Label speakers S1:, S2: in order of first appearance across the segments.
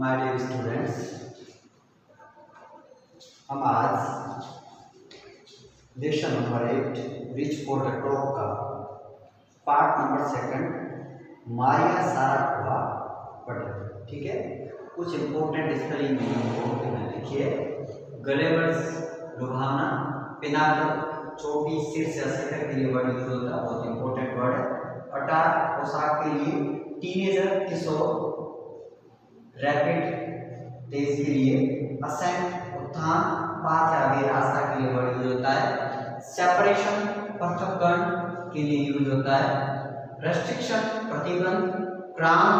S1: My dear students, हम आज lesson number 8 rich for the top का पार्ट नंबर 2 मारिया सारापोवा पढ़ेंगे। ठीक है, कुछ इंपॉर्टेंट स्पेलिंग लिखिए। गलेवर्स लुभावना, पिनाकल चोटी, सिर से शिखर के लिए वर्ड यूज होता है, बहुत इंपॉर्टेंट वर्ड है। अटार पोशाक के लिए, टीनेजर किशोर, रैपिड तेज के लिए, असेंट उत्थान, पाथ या आगे रास्ता के लिए वर्ड यूज होता है। सेपरेशन पृथक्करण के लिए यूज होता है। रेस्ट्रिक्शन प्रतिबंध, क्राउन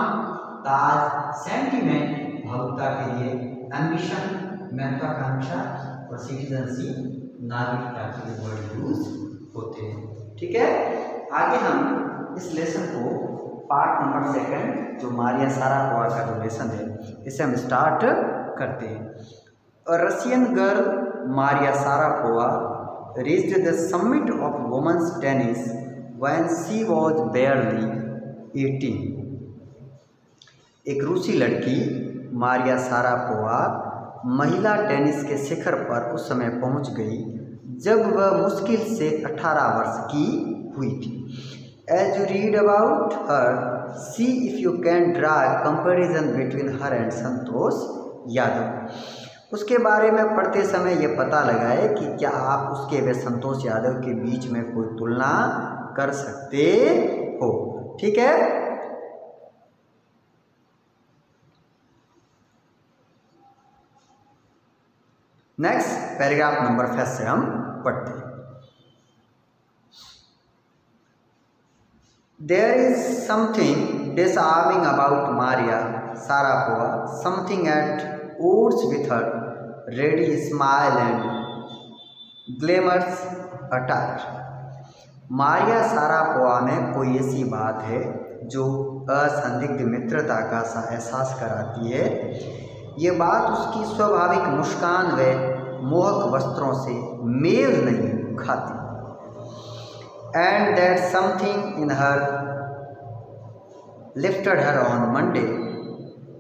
S1: ताज, सेंटिमेंट भावुकता के लिए, एम्बिशन महत्वाकांक्षा और सिटीजनशिप नागरिकता के लिए वर्ड यूज होते हैं। ठीक है, आगे हम इस लेसन को पार्ट नंबर 2 जो मारिया सारापोवा का जो लेसन है इसे हम स्टार्ट करते हैं। Russian girl Maria Sharapova reached the summit of women's tennis when she was barely 18। एक रूसी लड़की मारिया सारापोवा महिला टेनिस के शिखर पर उस समय पहुंच गई जब वह मुश्किल से 18 वर्ष की हुई थी। As you read about her, see if you can draw a comparison between her and Santosh Yadav. उसके बारे में पढ़ते समय ये पता लगाए कि क्या आप उसके व संतोष यादव के बीच में कोई तुलना कर सकते हो। ठीक है, नेक्स्ट पैराग्राफ नंबर 5 से हम पढ़ते हैं। There is something disarming about Maria Sharapova, something at odds with her ready smile and glamorous attire। Maria Sharapova में कोई ऐसी बात है जो असंदिग्ध मित्रता का सा एहसास कराती है। ये बात उसकी स्वाभाविक मुस्कान व मोहक वस्त्रों से मेल नहीं खाती। And that something in her lifted her on Monday,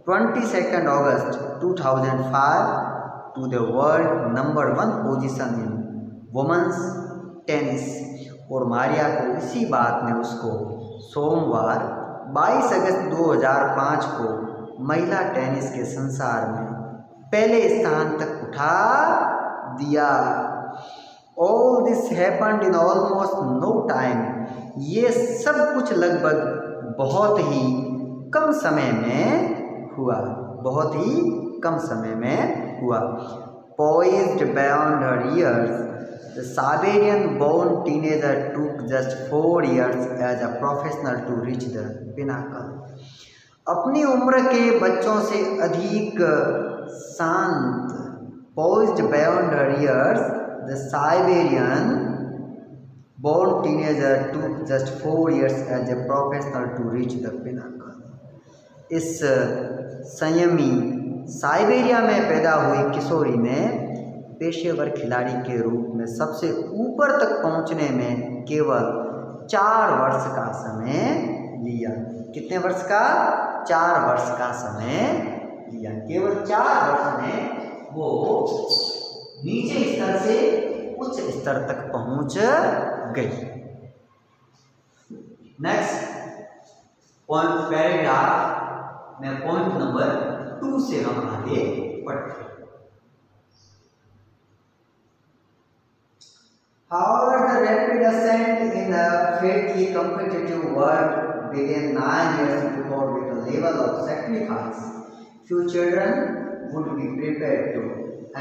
S1: 22nd August 2005 to the world number 1 position in women's tennis। और मारिया को इसी बात ने उसको सोमवार 22 अगस्त 2005 को महिला टेनिस के संसार में पहले स्थान तक उठा दिया। All this happened in almost no time। ये सब कुछ लगभग बहुत ही कम समय में हुआ, बहुत ही कम समय में हुआ। Poised beyond her years, the Siberian-born teenager took just 4 years as a professional to reach the pinnacle। अपनी उम्र के बच्चों से अधिक शांत, poised beyond her years, the Siberian born teenager took just 4 years as a professional to reach the pinnacle। इस संयमी Siberia में पैदा हुई किशोरी ने पेशेवर खिलाड़ी के रूप में सबसे ऊपर तक पहुंचने में केवल 4 वर्ष का समय लिया। कितने वर्ष का? 4 वर्ष का समय लिया। केवल 4 वर्ष में वो नीचे स्तर से उच्च स्तर तक पहुंच गई। नेक्स्ट पॉइंट पैराग्राफ में पॉइंट नंबर 2 से हम आगे पढ़ते हैं। However, the rapid ascent in a fiercely competitive world began 9 years before with a level of sacrifice few children would be prepared to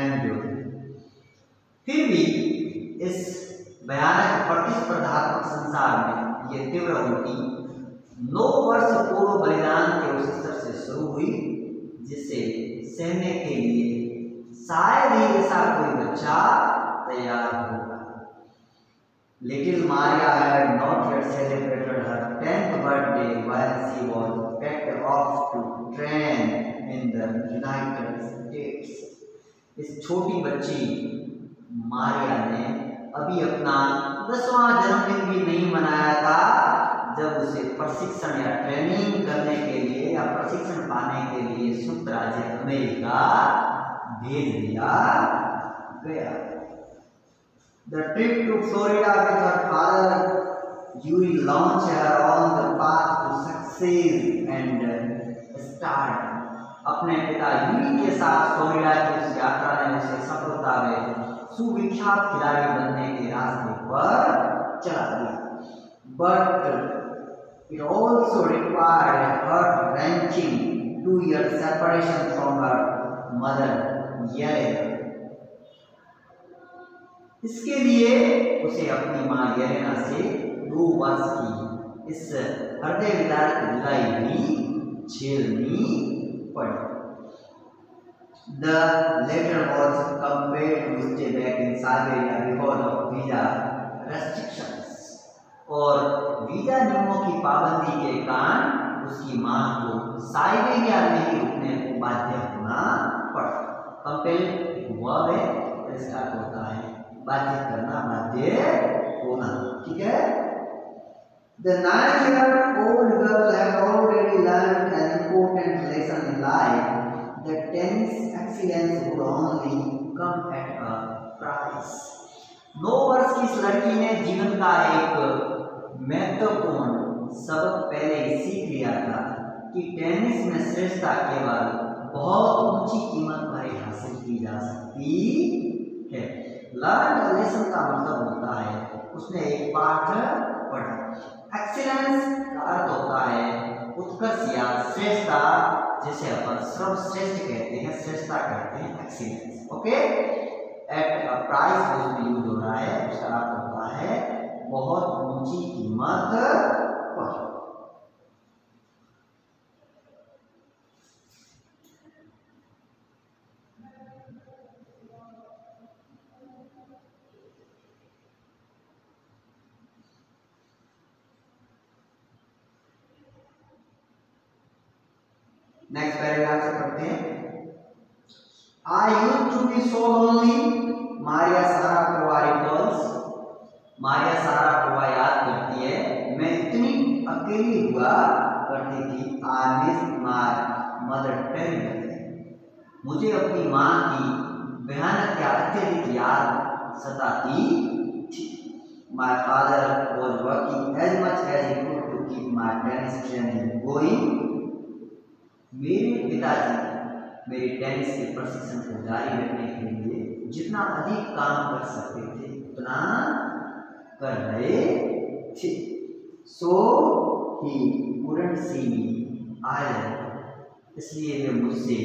S1: endure। फिर भी इस भयानक प्रतिस्पर्धात्मक संसार में ये तीव्र उल्टी 9 वर्ष पूर्व बलिदान के उस स्तर से शुरू हुई जिसे सहने के लिए शायद ही ऐसा कोई बच्चा तैयार होगा। Little Maria had not yet celebrated her 10th birthday while she was packed off to train in the United States। इस छोटी बच्ची मारिया ने अभी अपना 10वां जन्मदिन भी नहीं मनाया था जब उसे प्रशिक्षण या ट्रेनिंग करने के लिए या प्रशिक्षण पाने के लिए संयुक्त राज्य अमेरिका भेज दिया गया। The trip to Florida with her father Yuri launched her on the path to success and start. अपने पिता यूरी के साथ फ्लोरिडा की उस यात्रा ने उसे सफलता में सुविख्यात खिलाड़ी बनने के रास्ते पर चला दिया। But it also required a heart-wrenching 2-year separation from her mother Yelena. इसके लिए उसे अपनी मां येलेना से 2 वर्ष की इस हृदय विदारक जुदाई भी झेलनी पड़ी। The latter was compelled to stay back in Siberia because of visa restrictions. और वीजा नियमों की पाबंदी के कारण उसकी मां को साइबेरिया में ही रुकने को बाध्य होना पड़ा। कंपेल वर्ब है, इसका अर्थ होता है बाध्य करना, बाध्य होना। ठीक है। The 9-year-old girl had already learned an important lesson in life that tennis excellence would only come at a price. 9 वर्ष की इस लड़की ने जीवन का एक महत्वपूर्ण सबक पहले ही सीख लिया था कि टेनिस में श्रेष्ठता केवल बहुत ऊंची कीमत पर ही हासिल की जा सकती है। लर्न लेसन का मतलब होता है उसने एक पाठ पढ़ा। एक्सीलेंस का अर्थ होता है उत्कर्ष या श्रेष्ठता, जिसे अपन सर्वश्रेष्ठ कहते हैं, श्रेष्ठता कहते हैं excellence. Okay. At a price उसमें यूज हो रहा है, उसका अर्थ होता है बहुत ऊंची कीमत पर। नेक्स्ट पैराग्राफ से पढ़ते हैं। I used to be so lonely, Maria Sharapova recalls. Maria Sharapova याद करती है, मैं इतनी अकेली हुआ करती थी। I miss my mother terribly. मुझे अपनी मां की भयानक या अत्यधिक याद सताती थी। My father was working as much as he could to keep my tennis training going. मेरे पिताजी मेरे टेनिस के प्रशिक्षण को जारी रखने के लिए जितना अधिक काम कर सकते थे उतना कर रहे थे। So he couldn't see me either. इसलिए वे मुझसे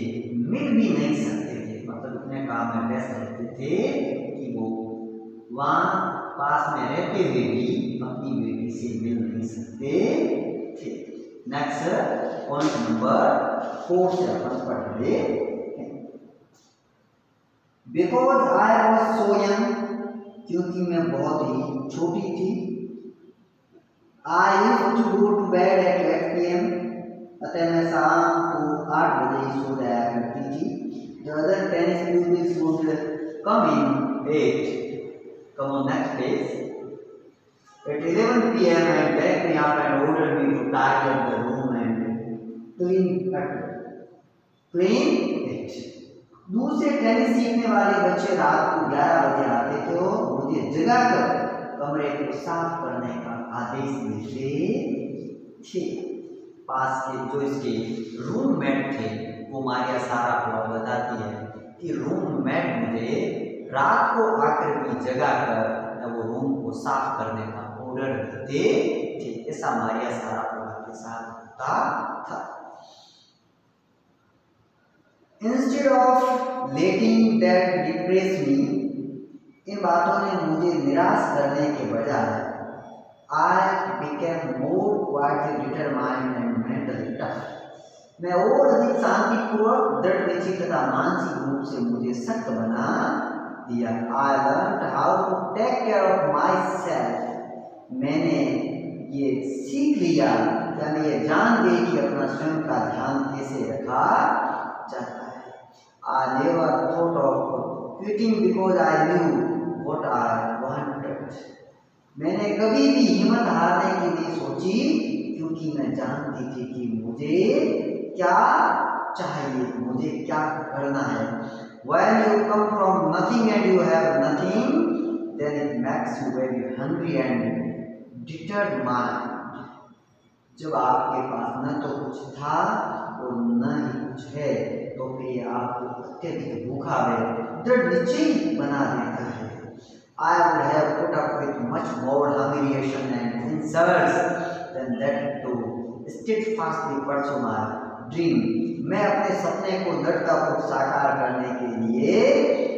S1: मिल भी नहीं सकते थे, मतलब इतने काम में व्यस्त रहते थे कि वो वहाँ पास में रहते हुए भी अपनी बेटी से मिल नहीं सकते थे। नेक्स्ट पॉइंट नंबर 4 से अपन पढ़ रहे हैं। Because I was so young, क्योंकि मैं बहुत ही छोटी थी। I used to go to bed at 8 PM, अतः मैं शाम को 8 बजे सो जाया करती थी। The other tennis pupils would come in 8. Come on, next page. At 11 PM, I begged me up and ordered me to tidy up the room and clean it. दूसरे tennis सीखने वाले बच्चे रात को 11 बजे आते थे और मुझे जगाकर कमरे को साफ करने का आदेश देते थे। पास के जो इसके रूममेट थे वो मारिया सारापोवा बताती है कि रूममेट मुझे रात को आकर भी जगाकर वो रूम को साफ करने का ऑर्डर देते थे। ऐसा मारिया सारापोवा के साथ होता था। Instead of letting that depress me, इन बातों ने मुझे निराश करने के बजाय I became more quietly determined and mentally tough. मैं और अधिक शांतिपूर्वक, दृढ़ निश्चय तथा मानसिक रूप से मुझे सख्त बना दिया। I learned how to take care of myself. मैंने ये सीख लिया, यानी ये जान गई कि अपना स्वयं का ध्यान कैसे रखा जाता है। I never thought of quitting because I knew what I wanted. मैंने कभी भी हिम्मत हारने की नहीं सोची, क्योंकि मैं जानती थी कि मुझे क्या चाहिए, मुझे क्या करना है। When you come from nothing and you have nothing, then it makes you very hungry and determined. जब आपके पास न तो कुछ था और न ही कुछ है, तो फिर आपको अत्यधिक भूखा है, दृढ़ निश्चय बना देता है। I would have put up with much more humiliation and insults than that to steadfastly pursue my dream. मैं अपने सपने को दृढ़तापूर्वक साकार करने के लिए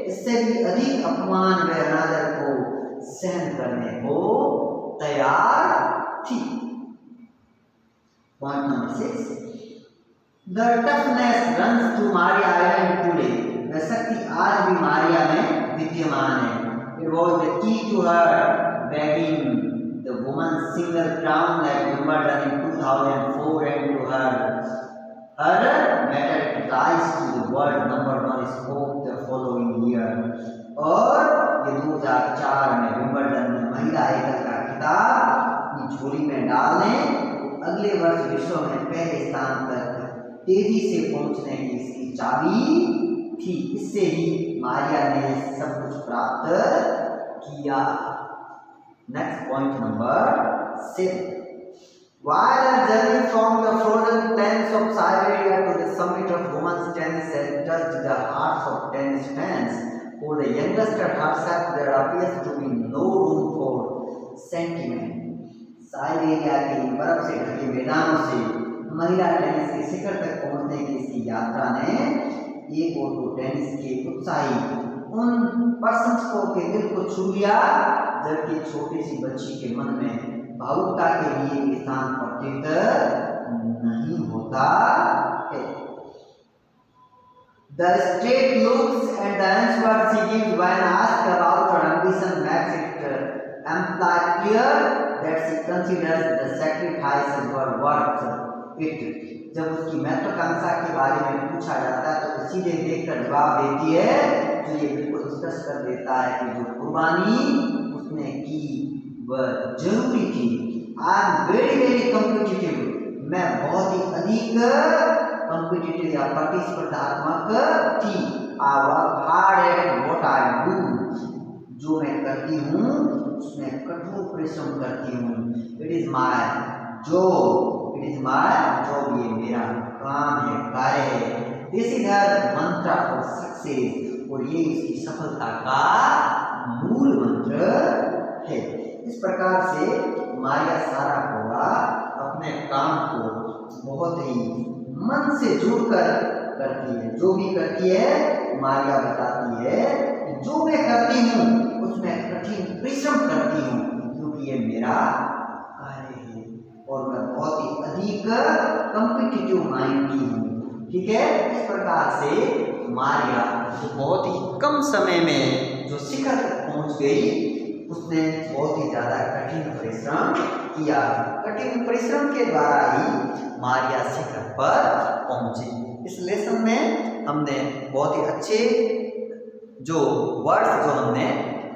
S1: इससे भी अधिक अपमान व अनादर को सहन करने को तैयार थी। Point number 6, The toughness runs through Maria Island today. वह शक्ति आज भी मारिया में विद्यमान है। It was the key to her begging the woman's single crown at Wimbledon in 2004 and to her metal rise to the world #1 scope the following year. और ये 2004 में विंबलडन में महिला एकल का खिताब अपनी झोली में डालने, अगले वर्ष विश्व में पहले स्थान तक तेजी से पहुंचने की इसकी चाबी थी। इससे ही मारिया ने सब कुछ प्राप्त किया। Next point number 7, While our journey from the frozen plains of Siberia to the summit of women's tennis has touched the hearts of tennis fans, for the youngest at herself there appears to be no room for sentiment. Siberia के बर्फ से ढके मैदानों से महिला tennis के शिखर तक पहुंचने की इसकी यात्रा ने एक और दो टेनिस के उत्साही उन प्रशंसकों के दिल को छू लिया, जबकि छोटी सी बच्ची के मन में भावुकता के लिए स्थान प्रतीत नहीं होता है। The straight looks and the answer she gives when asked about her ambition makes it amply clear that she considers the sacrifices were worth it. जब उसकी महत्वाकांक्षा के बारे में पूछा जाता है तो सीधे देखकर जवाब देती है, जो ये बिल्कुल स्पष्ट कर देता है कि जो कुर्बानी उसने की वह जरूरी थी। आई एम वेरी कॉम्पिटिटिव, मैं बहुत ही अधिक कॉम्पिटिटिव या प्रतिस्पर्धात्मक थी। I work hard at what I do, जो मैं करती हूँ उसमें कठोर परिश्रम करती हूँ। इट इज माय जॉब, ये मेरा काम है, कार्य है। दिस इज हर मंत्र फॉर सक्सेस, और ये इसकी सफलता का मूल मंत्र है। इस प्रकार से मारिया सारापोवा अपने काम को बहुत ही मन से जुड़कर करती है। जो भी करती है मारिया बताती है कि जो मैं करती हूँ उसमें कठिन परिश्रम करती हूँ, क्योंकि ये मेरा कार्य है और मैं बहुत ही अधिक कॉम्पिटिटिव माइंड की हूँ। ठीक है, इस प्रकार से मारिया जो बहुत ही कम समय में जो शिखर तक पहुँच गई, उसने बहुत ही ज़्यादा कठिन परिश्रम किया। कठिन परिश्रम के द्वारा ही मारिया शिखर पर पहुंची। इस लेसन में हमने बहुत ही अच्छे जो वर्ड्स जो हमने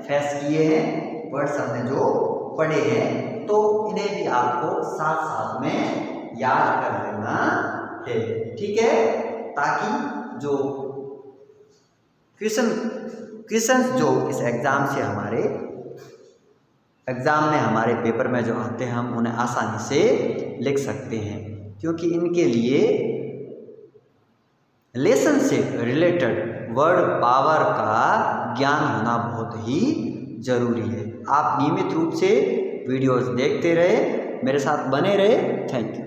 S1: फेस किए हैं, वर्ड्स हमने जो पढ़े हैं, तो इन्हें भी आपको साथ साथ में याद कर लेना है। ठीक है, ताकि जो क्वेश्चन जो इस एग्जाम से हमारे एग्ज़ाम में हमारे पेपर में जो आते हैं हम उन्हें आसानी से लिख सकते हैं, क्योंकि इनके लिए लेसन से रिलेटेड वर्ड पावर का ज्ञान होना बहुत ही ज़रूरी है। आप नियमित रूप से वीडियोस देखते रहे, मेरे साथ बने रहे। Thank you.